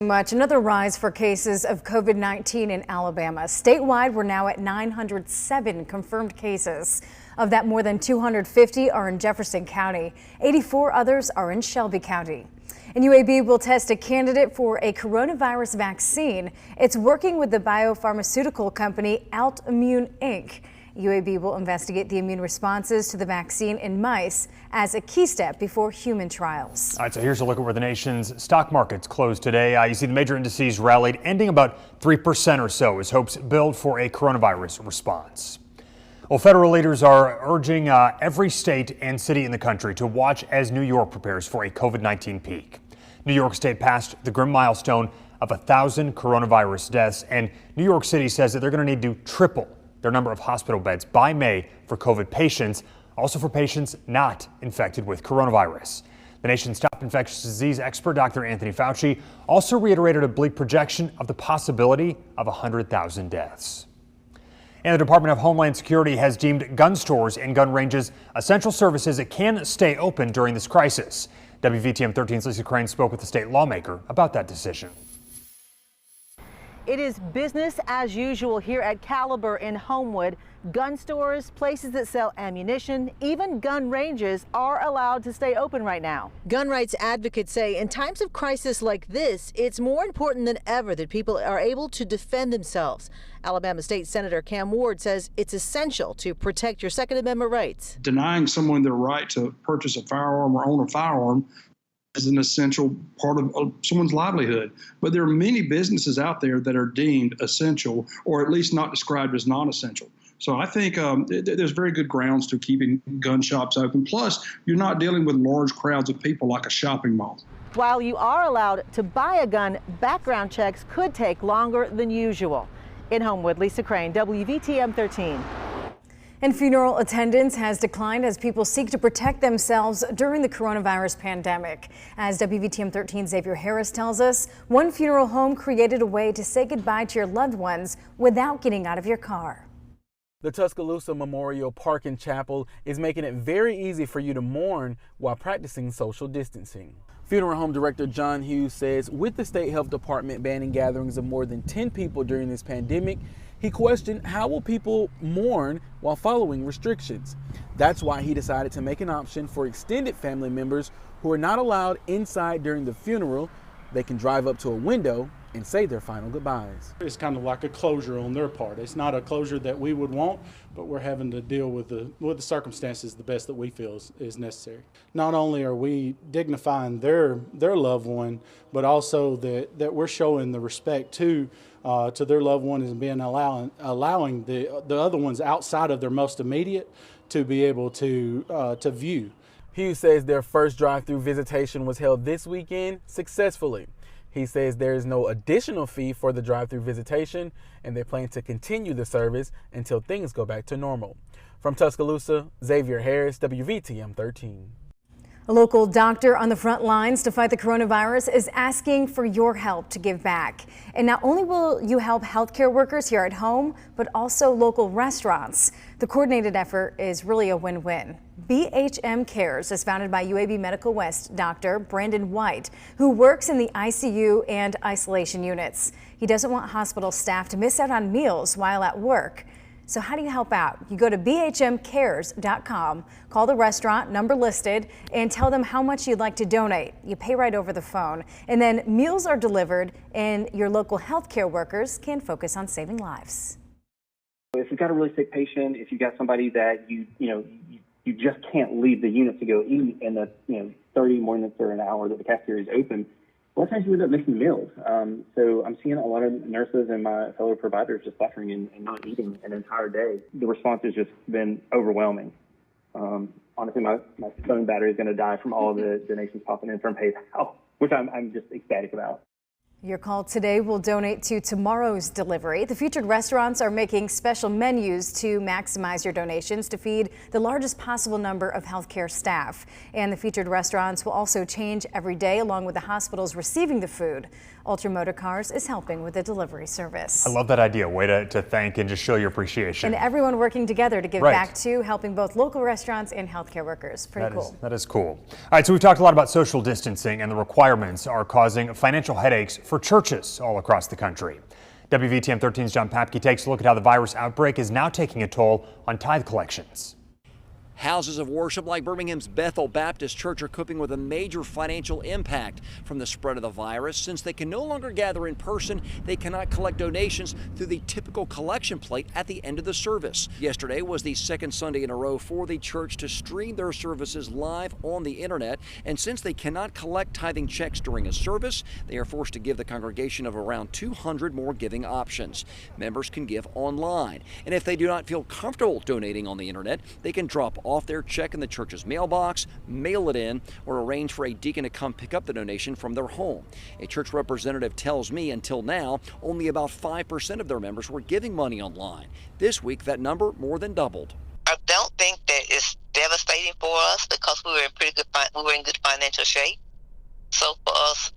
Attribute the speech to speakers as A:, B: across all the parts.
A: Much. Another rise for cases of COVID-19 in Alabama. Statewide, we're now at 907 confirmed cases. Of that, more than 250 are in Jefferson County. 84 others are in Shelby County. And UAB will test a candidate for a coronavirus vaccine. It's working with the biopharmaceutical company Altimmune Inc. UAB will investigate the immune responses to the vaccine in mice as a key step before human trials.
B: All right, so here's a look at where the nation's stock markets closed today. You see the major indices rallied, ending about 3% or so as hopes build for a coronavirus response. Well, federal leaders are urging every state and city in the country to watch as New York prepares for a COVID-19 peak. New York State passed the grim milestone of 1,000 coronavirus deaths, and New York City says that they're going to need to triple their number of hospital beds by May for COVID patients, also for patients not infected with coronavirus. The nation's top infectious disease expert, Dr. Anthony Fauci, also reiterated a bleak projection of the possibility of 100,000 deaths. And the Department of Homeland Security has deemed gun stores and gun ranges essential services that can stay open during this crisis. WVTM 13's Lisa Crane spoke with the state lawmaker about that decision.
C: It is business as usual here at Caliber in Homewood. Gun stores, places that sell ammunition, even gun ranges are allowed to stay open right now. Gun rights advocates say in times of crisis like this, it's more important than ever that people are able to defend themselves. Alabama State Senator Cam Ward says it's essential to protect your Second Amendment rights.
D: Denying someone their right to purchase a firearm or own a firearm is an essential part of someone's livelihood. But there are many businesses out there that are deemed essential or at least not described as non-essential. So I think there's very good grounds to keeping gun shops open. Plus, you're not dealing with large crowds of people like a shopping mall.
C: While you are allowed to buy a gun, background checks could take longer than usual. In Homewood, Lisa Crane, WVTM 13.
A: And funeral attendance has declined as people seek to protect themselves during the coronavirus pandemic. As WVTM 13 Xavier Harris tells us, one funeral home created a way to say goodbye to your loved ones without getting out of your car.
E: The Tuscaloosa Memorial Park and Chapel is making it very easy for you to mourn while practicing social distancing. Funeral home director John Hughes says with the state health department banning gatherings of more than 10 people during this pandemic, he questioned how will people mourn while following restrictions. That's why he decided to make an option for extended family members who are not allowed inside during the funeral. They can drive up to a window and say their final goodbyes.
F: It's kind of like a closure on their part. It's not a closure that we would want, but we're having to deal with the circumstances the best that we feel is necessary. Not only are we dignifying their loved one, but also that we're showing the respect to their loved ones and being allowing the other ones outside of their most immediate to be able to view.
E: Hughes says their first drive-through visitation was held this weekend successfully. He says there is no additional fee for the drive-through visitation, and they plan to continue the service until things go back to normal. From Tuscaloosa, Xavier Harris, WVTM 13.
A: A local doctor on the front lines to fight the coronavirus is asking for your help to give back. And not only will you help healthcare workers here at home, but also local restaurants. The coordinated effort is really a win-win. BHM Cares is founded by UAB Medical West Dr. Brandon White, who works in the ICU and isolation units. He doesn't want hospital staff to miss out on meals while at work. So how do you help out? You go to bhmcares.com, call the restaurant number listed, and tell them how much you'd like to donate. You pay right over the phone, and then meals are delivered, and your local healthcare workers can focus on saving lives.
G: If you've got a really sick patient, if you've got somebody that you just can't leave the unit to go eat in the 30 minutes or an hour that the cafeteria is open, a lot of times you end up missing meals. So I'm seeing a lot of nurses and my fellow providers just suffering and not eating an entire day. The response has just been overwhelming. Honestly, my phone battery is going to die from all of the donations popping in from PayPal, which I'm just ecstatic about.
A: Your call today will donate to tomorrow's delivery. The featured restaurants are making special menus to maximize your donations to feed the largest possible number of healthcare staff. And the featured restaurants will also change every day along with the hospitals receiving the food. Ultra Motor Cars is helping with the delivery service.
B: I love that idea. Way to thank and just show your appreciation.
A: And everyone working together to give
B: Right.
A: back to helping both local restaurants and healthcare workers. Pretty cool.
B: That is cool. All right, so we've talked a lot about social distancing, and the requirements are causing financial headaches for churches all across the country. WVTM 13's John Papke takes a look at how the virus outbreak is now taking a toll on tithe collections.
H: Houses of worship like Birmingham's Bethel Baptist Church are coping with a major financial impact from the spread of the virus. Since they can no longer gather in person, they cannot collect donations through the typical collection plate at the end of the service. Yesterday was the second Sunday in a row for the church to stream their services live on the internet. And since they cannot collect tithing checks during a service, they are forced to give the congregation of around 200 more giving options. Members can give online. And if they do not feel comfortable donating on the internet, they can drop off their check in the church's mailbox, mail it in, or arrange for a deacon to come pick up the donation from their home. A church representative tells me until now, only about 5% of their members were giving money online. This week, that number more than doubled.
I: I don't think that it's devastating for us because we were in good financial shape. So for us,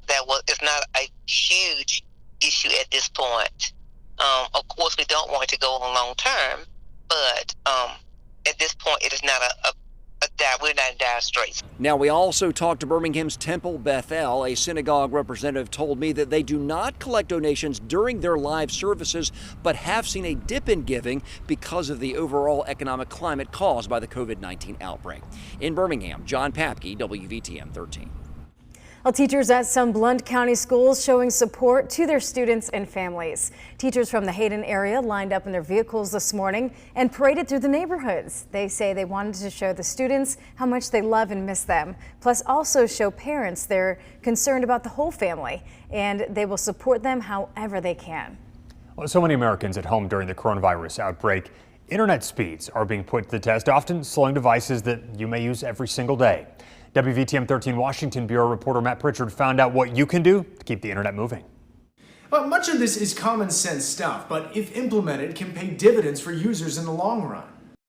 I: it's not a huge issue at this point. Of course, we don't want it to go on long term, but at this point, it is not we're not in dire straits.
H: Now, we also talked to Birmingham's Temple Bethel. A synagogue representative told me that they do not collect donations during their live services, but have seen a dip in giving because of the overall economic climate caused by the COVID-19 outbreak. In Birmingham, John Papke, WVTM 13.
A: Well, teachers at some Blount County schools showing support to their students and families. Teachers from the Hayden area lined up in their vehicles this morning and paraded through the neighborhoods. They say they wanted to show the students how much they love and miss them, plus also show parents they're concerned about the whole family, and they will support them however they can.
B: Well, so many Americans at home during the coronavirus outbreak. Internet speeds are being put to the test, often slowing devices that you may use every single day. WVTM 13 Washington Bureau reporter Matt Pritchard found out what you can do to keep the internet moving.
J: Well, much of this is common sense stuff, but if implemented, can pay dividends for users in the long run.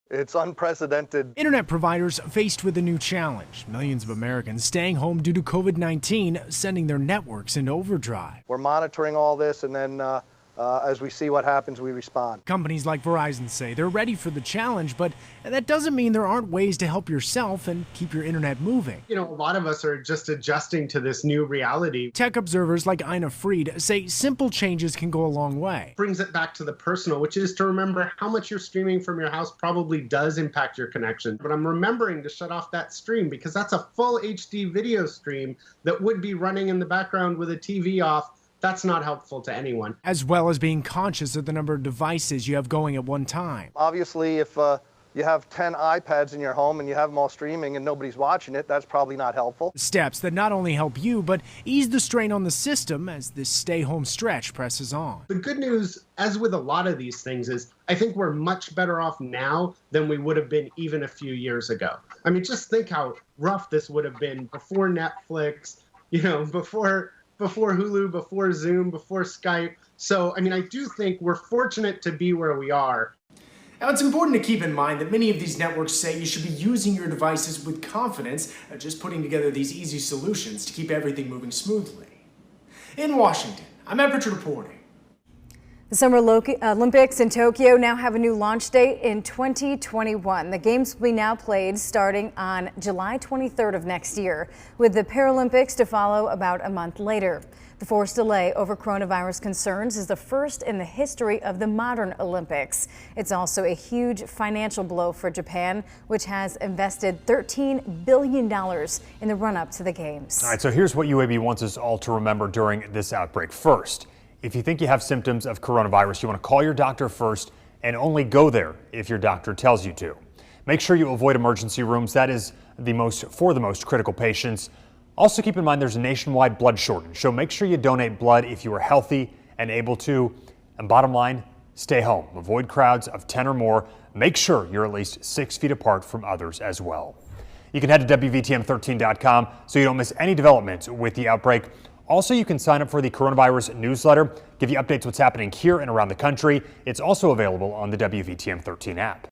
K: It's unprecedented.
J: Internet providers faced with a new challenge. Millions of Americans staying home due to COVID-19, sending their networks into overdrive.
K: We're monitoring all this, and then as we see what happens, we respond.
J: Companies like Verizon say they're ready for the challenge, but that doesn't mean there aren't ways to help yourself and keep your internet moving.
L: You know, a lot of us are just adjusting to this new reality.
J: Tech observers like Ina Fried say simple changes can go a long way.
L: Brings it back to the personal, which is to remember how much you're streaming from your house probably does impact your connection. But I'm remembering to shut off that stream because that's a full HD video stream that would be running in the background with a TV off. That's not helpful to anyone.
J: As well as being conscious of the number of devices you have going at one time.
K: Obviously, if you have 10 iPads in your home and you have them all streaming and nobody's watching it, that's probably not helpful.
J: Steps that not only help you, but ease the strain on the system as this stay-home stretch presses on.
L: The good news, as with a lot of these things, is I think we're much better off now than we would have been even a few years ago. I mean, just think how rough this would have been before Netflix, before Hulu, before Zoom, before Skype. So, I mean, I do think we're fortunate to be where we are.
J: Now, it's important to keep in mind that many of these networks say you should be using your devices with confidence, just putting together these easy solutions to keep everything moving smoothly. In Washington, I'm Matt Pritchard reporting.
A: The Summer Olympics in Tokyo now have a new launch date in 2021. The games will be now played starting on July 23rd of next year, with the Paralympics to follow about a month later. The forced delay over coronavirus concerns is the first in the history of the modern Olympics. It's also a huge financial blow for Japan, which has invested $13 billion in the run-up to the games.
B: All right, so here's what UAB wants us all to remember during this outbreak. First, if you think you have symptoms of coronavirus, you want to call your doctor first and only go there if your doctor tells you to. Make sure you avoid emergency rooms. That is for the most critical patients. Also keep in mind there's a nationwide blood shortage, so make sure you donate blood if you are healthy and able to. And bottom line, stay home. Avoid crowds of 10 or more. Make sure you're at least 6 feet apart from others as well. You can head to WVTM13.com so you don't miss any developments with the outbreak. Also, you can sign up for the coronavirus newsletter, give you updates what's happening here and around the country. It's also available on the WVTM 13 app.